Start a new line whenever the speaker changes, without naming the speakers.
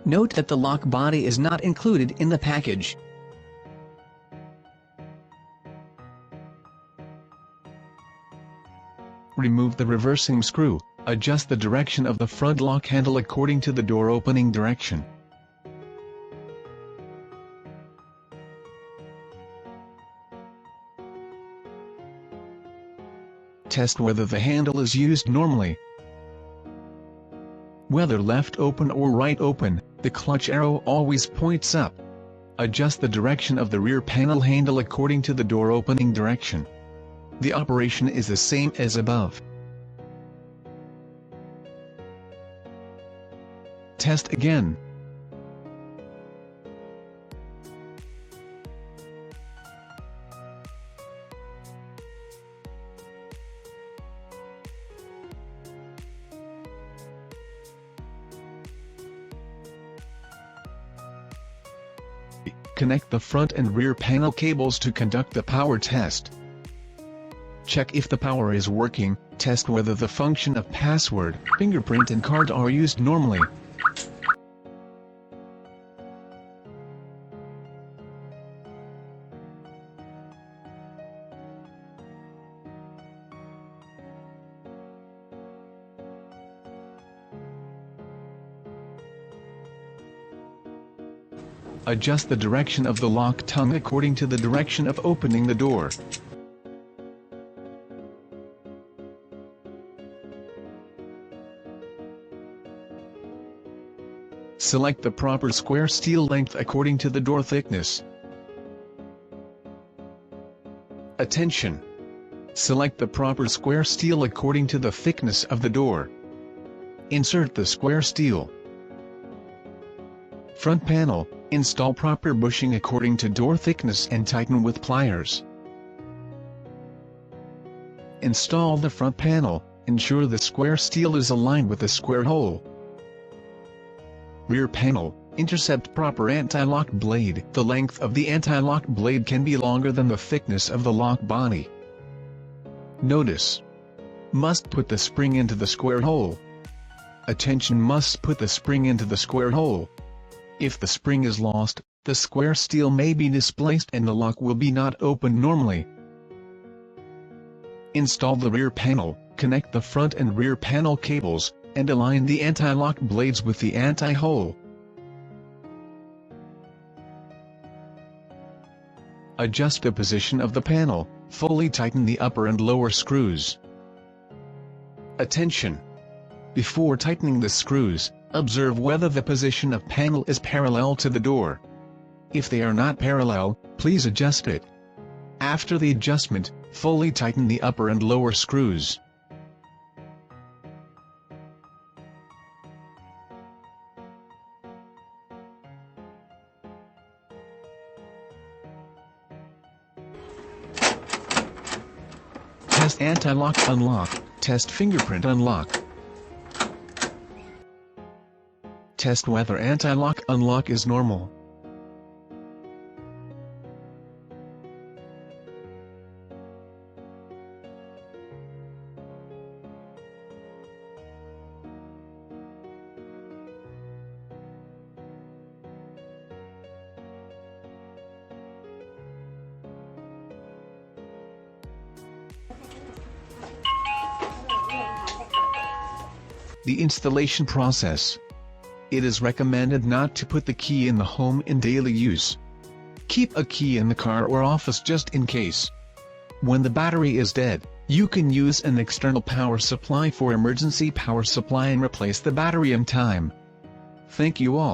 Note that the lock body is not included in the package. Remove the reversing screw. Adjust the direction of the front lock handle according to the door opening direction. Test whether the handle is used normally. Whether left open or right open, the clutch arrow always points up. Adjust the direction of the rear panel handle according to the door opening direction. The operation is the same as above. Test again. Connect the front and rear panel cables to conduct the power test. Check if the power is working. Test whether the function of password, fingerprint and card are used normally. Adjust the direction of the lock tongue according to the direction of opening the door. Select the proper square steel length according to the door thickness. Attention! Select the proper square steel according to the thickness of the door. Insert the square steel. Front panel. Install proper bushing according to door thickness and tighten with pliers. Install the front panel. Ensure the square steel is aligned with the square hole. Rear panel. Intercept proper anti-lock blade. The length of the anti-lock blade can be longer than the thickness of the lock body. Notice. Must put the spring into the square hole. Attention, must put the spring into the square hole. If the spring is lost, the square steel may be displaced and the lock will be not open normally. Install the rear panel, connect the front and rear panel cables, and align the anti-lock blades with the anti-hole. Adjust the position of the panel, fully tighten the upper and lower screws. Attention! Before tightening the screws, observe whether the position of panel is parallel to the door. If they are not parallel, please adjust it. After the adjustment, fully tighten the upper and lower screws. Test anti-lock unlock. Test fingerprint unlock. Test whether anti-lock unlock is normal. The installation process. It is recommended not to put the key in the home in daily use. Keep a key in the car or office just in case. When the battery is dead, you can use an external power supply for emergency power supply and replace the battery in time. Thank you all.